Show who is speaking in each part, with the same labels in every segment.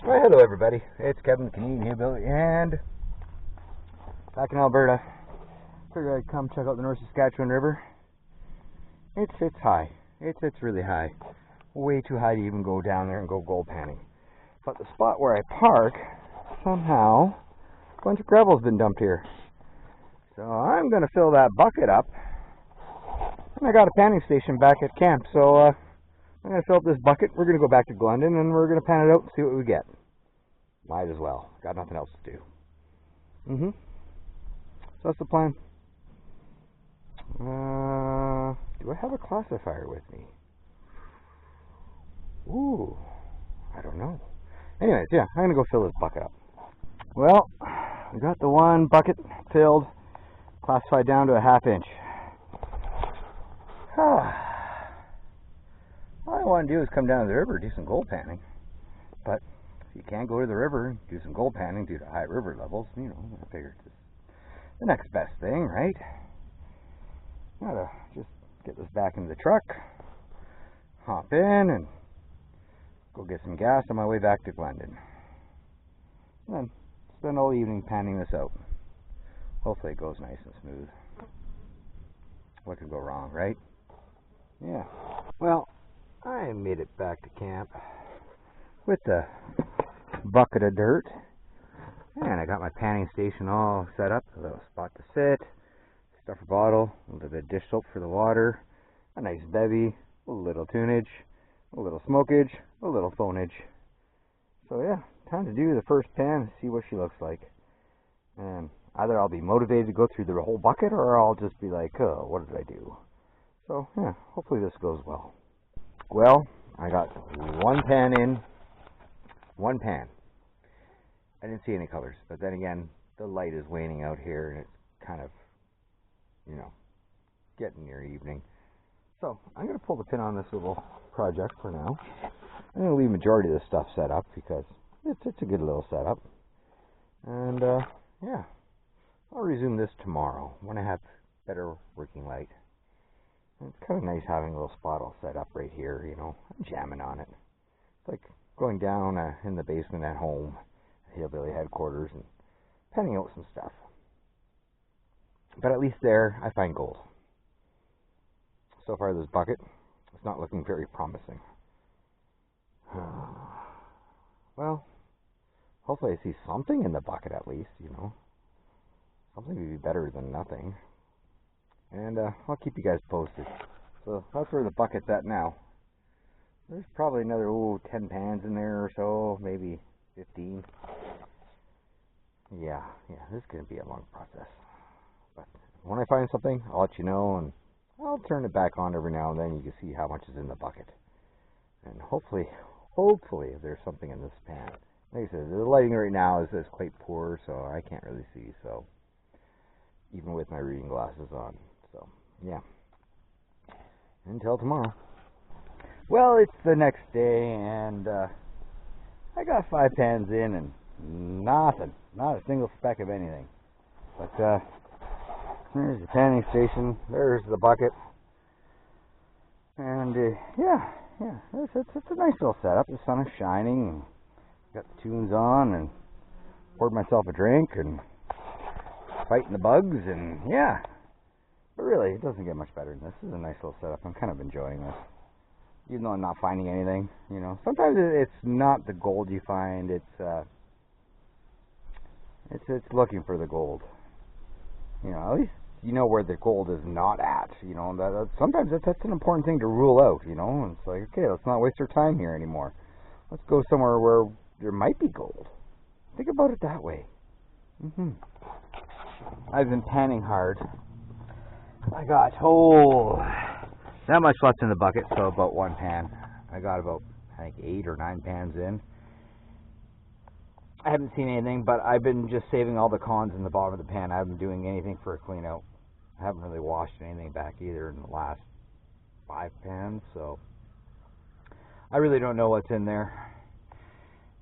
Speaker 1: Well, hello everybody. It's Kevin, the Canadian Hillbilly, and back in Alberta. Figured I'd come check out the North Saskatchewan River. It's high. It's really high. Way too high to even go down there and go gold panning. But the spot where I park, somehow, a bunch of gravel's been dumped here. So I'm going to fill that bucket up. And I got a panning station back at camp, so I'm going to fill up this bucket. We're going to go back to Glendon and we're going to pan it out and see what we get. Might as well. Got nothing else to do. So that's the plan. Do I have a classifier with me? Ooh, I don't know. Anyways, yeah, I'm going to go fill this bucket up. Well, we got the one bucket filled, classified down to a 1/2 inch. All I want to do is come down to the river, do some gold panning. But if you can't go to the river and do some gold panning due to high river levels, you know, I figured it's the next best thing, right? Gotta just get this back into the truck, hop in, and go get some gas on my way back to Glendon. And then spend all evening panning this out. Hopefully it goes nice and smooth. What could go wrong, right? Yeah. Well, I made it back to camp with the bucket of dirt, and I got my panning station all set up, a little spot to sit, stuffer bottle, a little bit of dish soap for the water, a nice bevy, a little tunage, a little smokage, a little phonage. So yeah, time to do the first pan and see what she looks like. And either I'll be motivated to go through the whole bucket, or I'll just be like, oh, what did I do? So yeah, hopefully this goes well. Well, I got one pan in, one pan. I didn't see any colors, but then again, the light is waning out here, and it's kind of, you know, getting near evening. So I'm going to pull the pin on this little project for now. I'm going to leave the majority of this stuff set up because it's a good little setup. And yeah, I'll resume this tomorrow when I have better working light. And it's kind of nice having a little spot all set up right here, you know. I'm jamming on it. It's like going down in the basement at home, Hillbilly headquarters, and panning out some stuff. But at least there, I find gold. So far, this bucket is not looking very promising. Well, hopefully I see something in the bucket at least, you know. Something would be better than nothing. And I'll keep you guys posted. So that's where the bucket's at now. There's probably another 10 pans in there or so, maybe 15. Yeah, this is going to be a long process. But when I find something, I'll let you know, and I'll turn it back on every now and then. You can see how much is in the bucket. And hopefully, if there's something in this pan. Like I said, the lighting right now is quite poor, so I can't really see, so even with my reading glasses on. So, yeah. Until tomorrow. Well, it's the next day, and I got 5 pans in, and nothing. Not a single speck of anything. But there's the panning station. There's the bucket. And yeah, it's a nice little setup. The sun is shining, and got the tunes on, and poured myself a drink, and fighting the bugs, and yeah. But really, it doesn't get much better than this. This is a nice little setup. I'm kind of enjoying this. Even though I'm not finding anything, you know. Sometimes it's not the gold you find. It's looking for the gold. You know, at least you know where the gold is not at. You know, sometimes that's an important thing to rule out. You know, and it's like, okay, let's not waste our time here anymore. Let's go somewhere where there might be gold. Think about it that way. I've been panning hard. I got not much left in the bucket, so about 1 pan. I got about, I think, 8 or 9 pans in. I haven't seen anything, but I've been just saving all the cons in the bottom of the pan. I haven't been doing anything for a clean out. I haven't really washed anything back either in the last 5 pans, so I really don't know what's in there.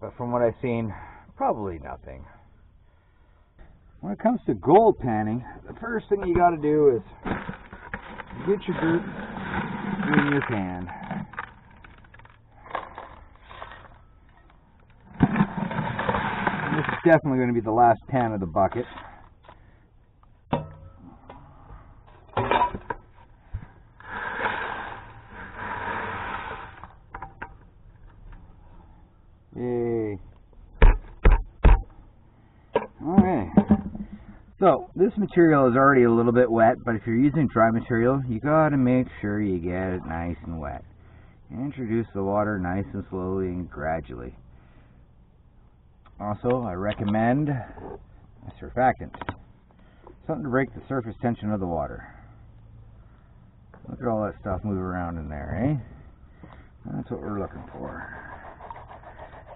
Speaker 1: But from what I've seen, probably nothing. When it comes to gold panning, the first thing you got to do is get your dirt in your pan. definitely going to be the last pan of the bucket. Yay. Alright. So, this material is already a little bit wet, but if you're using dry material, you gotta make sure you get it nice and wet. Introduce the water nice and slowly and gradually. Also, I recommend a surfactant. Something to break the surface tension of the water. Look at all that stuff move around in there, eh? That's what we're looking for.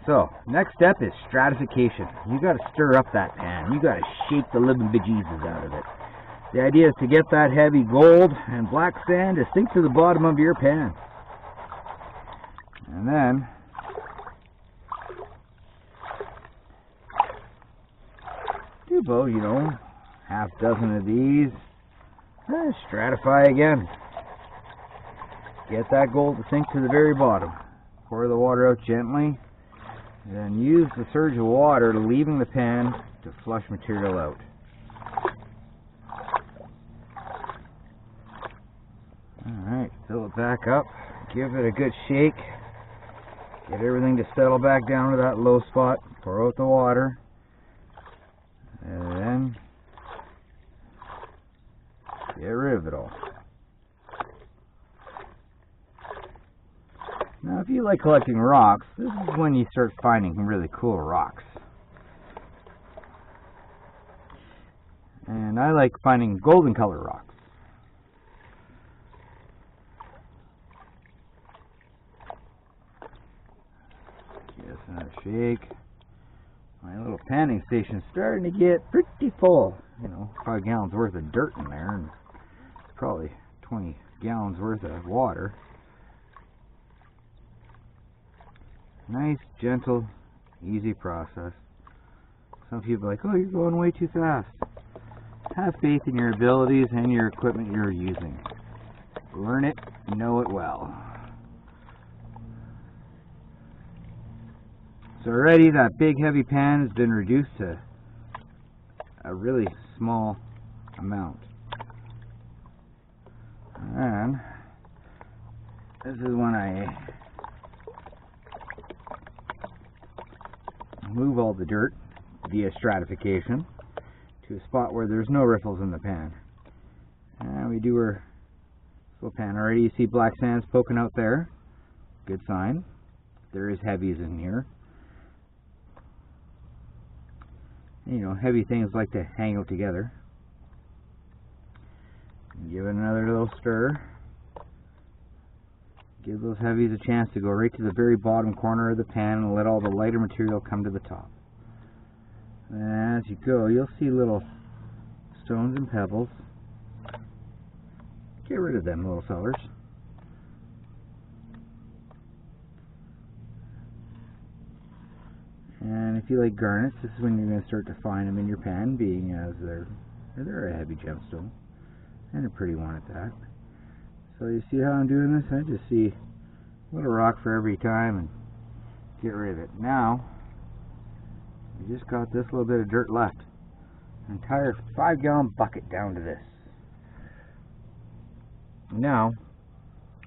Speaker 1: So, next step is stratification. You got to stir up that pan. You got to shake the living bejesus out of it. The idea is to get that heavy gold and black sand to sink to the bottom of your pan. And then, do about, half dozen of these. Stratify again. Get that gold to sink to the very bottom. Pour the water out gently. Then use the surge of water leaving the pan to flush material out. Alright, fill it back up. Give it a good shake. Get everything to settle back down to that low spot. Pour out the water. And then get rid of it all. Now, if you like collecting rocks, this is when you start finding really cool rocks. And I like finding golden color rocks. Give this another shake. My little panning station's starting to get pretty full. 5 gallons worth of dirt in there, and probably 20 gallons worth of water. Nice, gentle, easy process. Some people are like, oh, you're going way too fast. Have faith in your abilities and your equipment you're using. Learn it, know it well. So already that big heavy pan has been reduced to a really small amount. And this is when I move all the dirt via stratification to a spot where there's no riffles in the pan. And we do our little pan. Already you see black sands poking out there. Good sign. There is heavies in here. Heavy things like to hang out together. Give it another little stir. Give those heavies a chance to go right to the very bottom corner of the pan and let all the lighter material come to the top. And as you go, you'll see little stones and pebbles. Get rid of them little fellers. And if you like garnets, this is when you're going to start to find them in your pan, being as they're a heavy gemstone. And a pretty one at that. So you see how I'm doing this? I just see a little rock for every time and get rid of it. Now, we just got this little bit of dirt left. An entire 5-gallon bucket down to this. Now,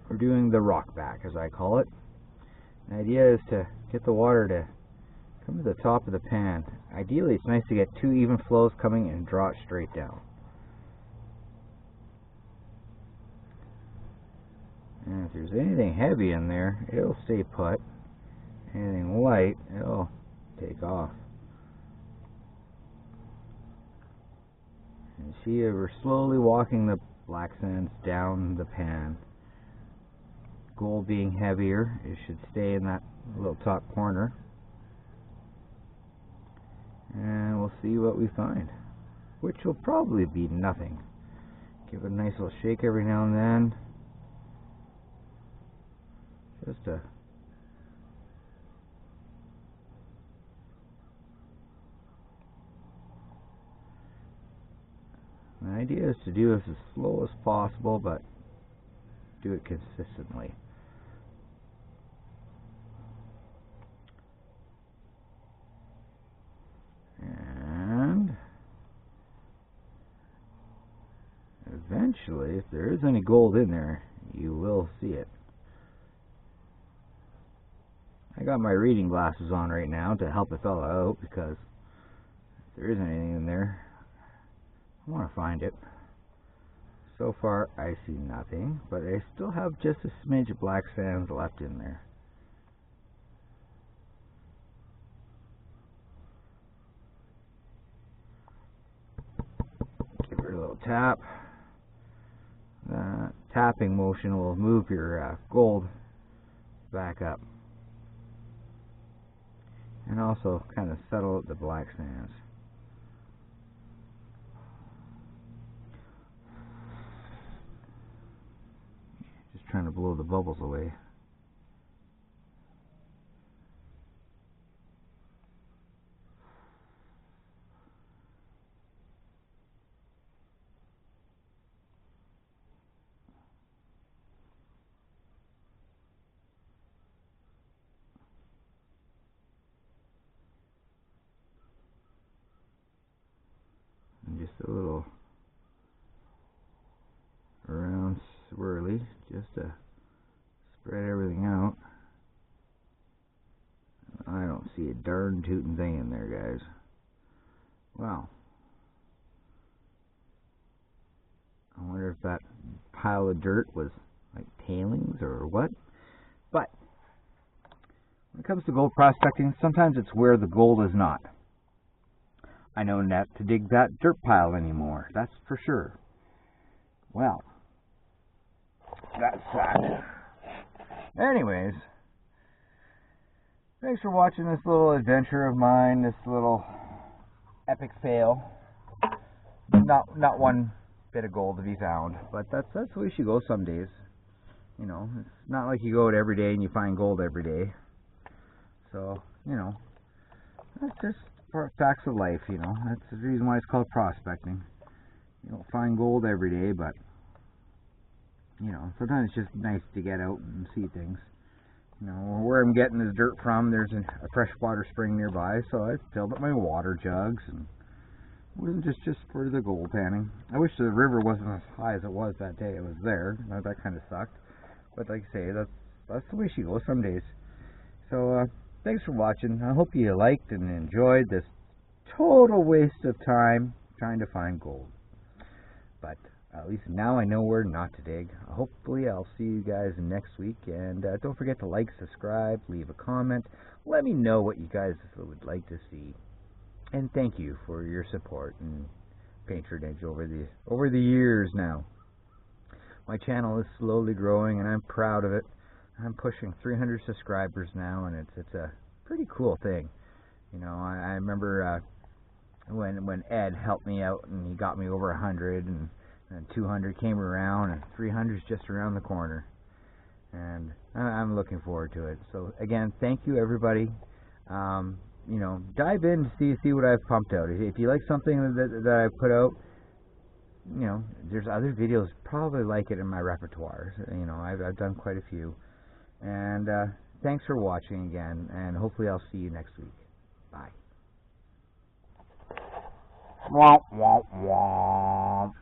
Speaker 1: we're doing the rock back, as I call it. The idea is to get the water to come to the top of the pan. Ideally, it's nice to get 2 even flows coming and draw it straight down. And if there's anything heavy in there, it'll stay put. Anything light, it'll take off. And see, we're slowly walking the black sands down the pan. Gold being heavier, it should stay in that little top corner. And we'll see what we find, which will probably be nothing. Give it a nice little shake every now and then. Just the idea is to do this as slow as possible, but do it consistently. eventually, if there is any gold in there, you will see it. I got my reading glasses on right now to help a fella out, because if there is anything in there, I want to find it. So far, I see nothing, but I still have just a smidge of black sands left in there. Give it a little tap. The tapping motion will move your gold back up, and also kind of settle out the black sands. Just trying to blow the bubbles away. And just a little around swirly, just to spread everything out. I don't see a darn tootin' thing in there, guys. Wow. I wonder if that pile of dirt was like tailings or what. But when it comes to gold prospecting, sometimes it's where the gold is not. I know not to dig that dirt pile anymore, that's for sure. Well, that's sad. Anyways, thanks for watching this little adventure of mine, this little epic fail. Not one bit of gold to be found, but that's the way she goes some days. You know, it's not like you go out every day and you find gold every day. So, you know, that's just facts of life, you know. That's the reason why it's called prospecting. You don't find gold every day, but, you know, sometimes it's just nice to get out and see things. You know, where I'm getting this dirt from, there's a freshwater spring nearby, so I filled up my water jugs, and it wasn't just for the gold panning. I wish the river wasn't as high as it was that day it was there. That kind of sucked. But like I say, that's the way she goes some days. So, thanks for watching. I hope you liked and enjoyed this total waste of time trying to find gold. But at least now I know where not to dig. Hopefully I'll see you guys next week. And don't forget to like, subscribe, leave a comment. Let me know what you guys would like to see. And thank you for your support and patronage over the years now. My channel is slowly growing, and I'm proud of it. I'm pushing 300 subscribers now, and it's a pretty cool thing. You know, I remember when Ed helped me out, and he got me over 100, and 200 came around, and 300 is just around the corner. And I'm looking forward to it. So again, thank you, everybody. You know, dive in to see what I've pumped out. If you like something that I've put out, you know, there's other videos probably like it in my repertoire. You know, I've done quite a few. And thanks for watching again, and hopefully I'll see you next week. Bye. Womp, womp, womp.